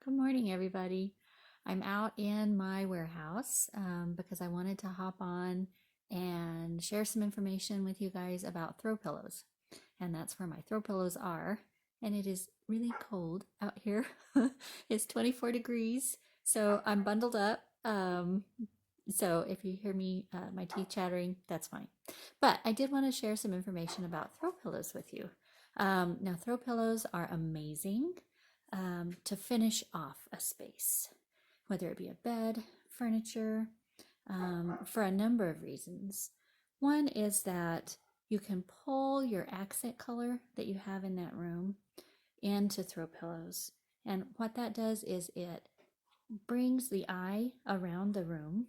Good morning, everybody. I'm out in my warehouse because I wanted to hop on and share some information with you guys about throw pillows. And that's where my throw pillows are. And it is really cold out here. It's 24 degrees. So I'm bundled up. So if you hear me, my teeth chattering, that's fine. But I did want to share some information about throw pillows with you. Now, throw pillows are amazing to finish off a space, whether it be a bed, furniture, for a number of reasons. One is that you can pull your accent color that you have in that room into throw pillows. And what that does is it brings the eye around the room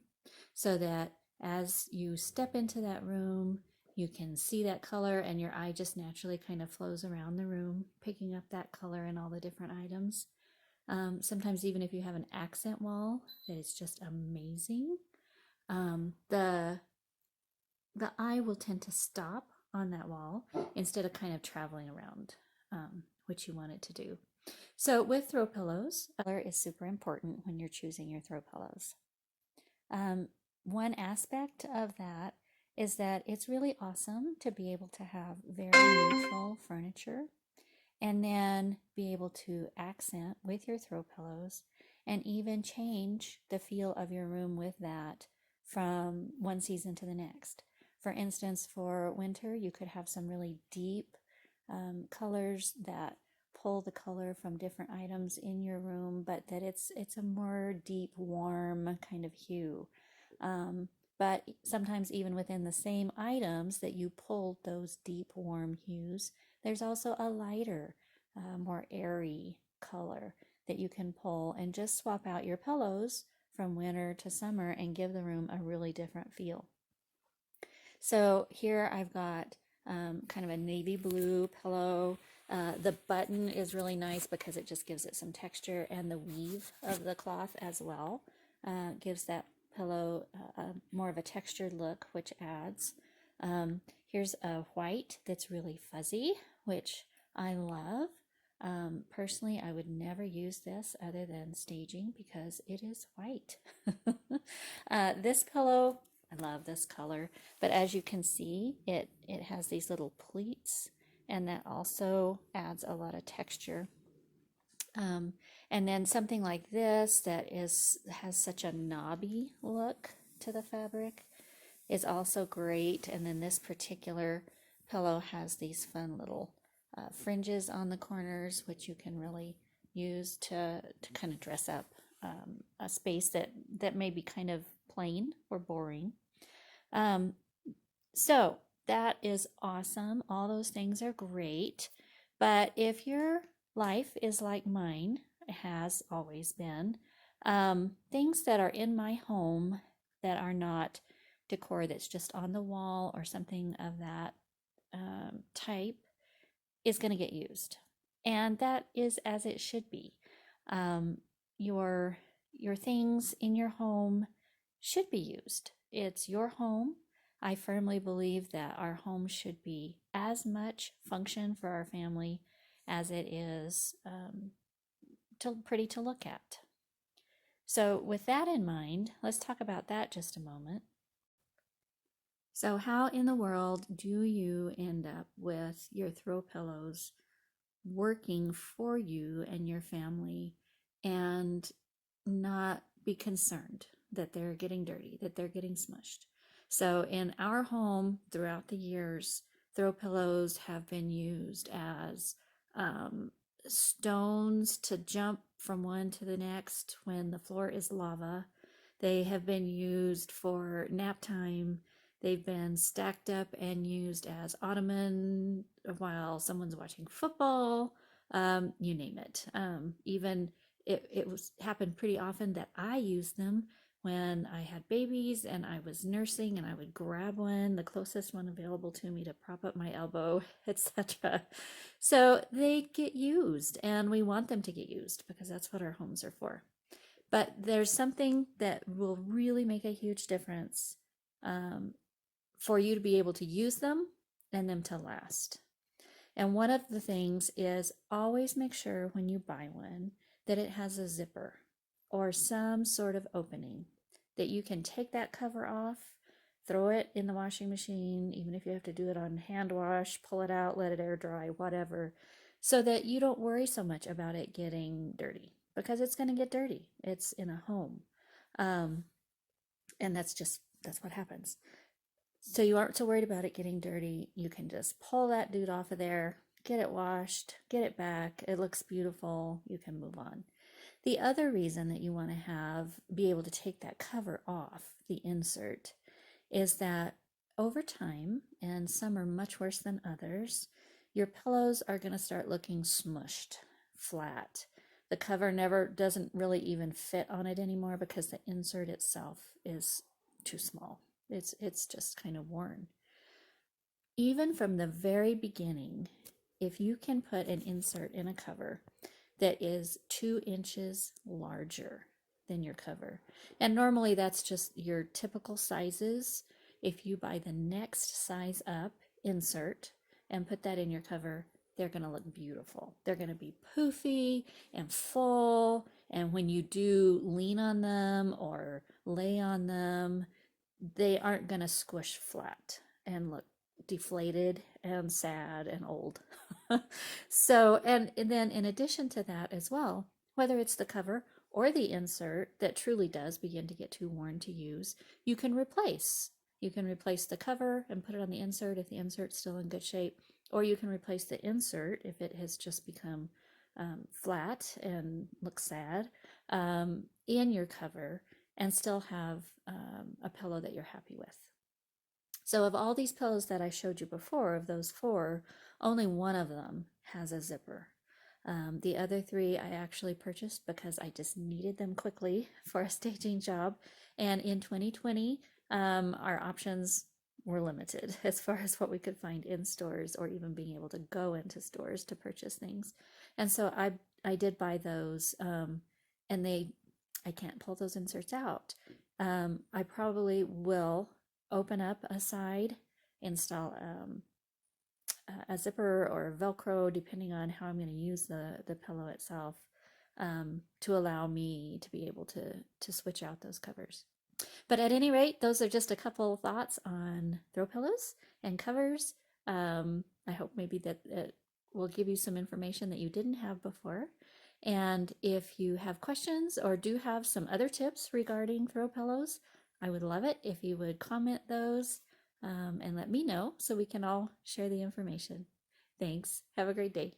so that as you step into that room, you can see that color and your eye just naturally kind of flows around the room, picking up that color and all the different items. Sometimes even if you have an accent wall that is just amazing, the eye will tend to stop on that wall instead of kind of traveling around, which you want it to do. So with throw pillows, color is super important when you're choosing your throw pillows. One aspect of that is that it's really awesome to be able to have very neutral furniture and then be able to accent with your throw pillows and even change the feel of your room with that from one season to the next. For instance, for winter, you could have some really deep colors that pull the color from different items in your room, but that it's a more deep, warm kind of hue. But sometimes even within the same items that you pulled those deep, warm hues, there's also a lighter, more airy color that you can pull and just swap out your pillows from winter to summer and give the room a really different feel. So here I've got kind of a navy blue pillow. The button is really nice because it just gives it some texture, and the weave of the cloth as well gives that pillow more of a textured look, which adds. Here's a white that's really fuzzy, which I love. Personally, I would never use this other than staging because it is white. This pillow, I love this color, but as you can see, it has these little pleats, and that also adds a lot of texture. And then something like this that has such a knobby look to the fabric is also great. And then this particular pillow has these fun little fringes on the corners, which you can really use to kind of dress up a space that may be kind of plain or boring. So that is awesome. All those things are great. But if your life is like mine has always been, things that are in my home that are not decor that's just on the wall or something of that type is going to get used. And that is as it should be. Um, your things in your home should be used. It's your home. I firmly believe that our home should be as much function for our family as it is pretty to look at. So, with that in mind, let's talk about that just a moment. So, how in the world do you end up with your throw pillows working for you and your family and not be concerned that they're getting dirty, that they're getting smushed? So in our home throughout the years, throw pillows have been used as stones to jump from one to the next when the floor is lava. They have been used for nap time. They've been stacked up and used as ottoman while someone's watching football. You name it. Even it was happened pretty often that I used them when I had babies and I was nursing, and I would grab one, the closest one available to me, to prop up my elbow, etc. So they get used, and we want them to get used because that's what our homes are for. But there's something that will really make a huge difference for you to be able to use them and them to last. And one of the things is always make sure when you buy one that it has a zipper or some sort of opening that you can take that cover off, throw it in the washing machine, even if you have to do it on hand wash, pull it out, let it air dry, whatever, so that you don't worry so much about it getting dirty, because it's going to get dirty. It's in a home. Um, and that's what happens. So you aren't so worried about it getting dirty. You can just pull that dude off of there, get it washed, get it back. It looks beautiful. You can move on. The other reason that you want to be able to take that cover off, the insert, is that over time, and some are much worse than others, your pillows are going to start looking smushed, flat. The cover never doesn't really even fit on it anymore because the insert itself is too small. It's just kind of worn. Even from the very beginning, if you can put an insert in a cover that is 2 inches larger than your cover, and normally that's just your typical sizes. If you buy the next size up insert and put that in your cover, they're going to look beautiful. They're going to be poofy and full, and when you do lean on them or lay on them, they aren't going to squish flat and look deflated and sad and old. So, and then in addition to that as well, whether it's the cover or the insert that truly does begin to get too worn to use, you can replace. You can replace the cover and put it on the insert if the insert's still in good shape, or you can replace the insert if it has just become flat and looks sad in your cover and still have a pillow that you're happy with. So of all these pillows that I showed you before, of those 4, only one of them has a zipper. The other 3 I actually purchased because I just needed them quickly for a staging job. And in 2020, our options were limited as far as what we could find in stores or even being able to go into stores to purchase things. And so I did buy those, and I can't pull those inserts out. I probably will open up a side, install a zipper or a Velcro, depending on how I'm going to use the pillow itself, to allow me to be able to switch out those covers. But at any rate, those are just a couple thoughts on throw pillows and covers. I hope maybe that it will give you some information that you didn't have before. And if you have questions or do have some other tips regarding throw pillows, I would love it if you would comment those and let me know so we can all share the information. Thanks. Have a great day.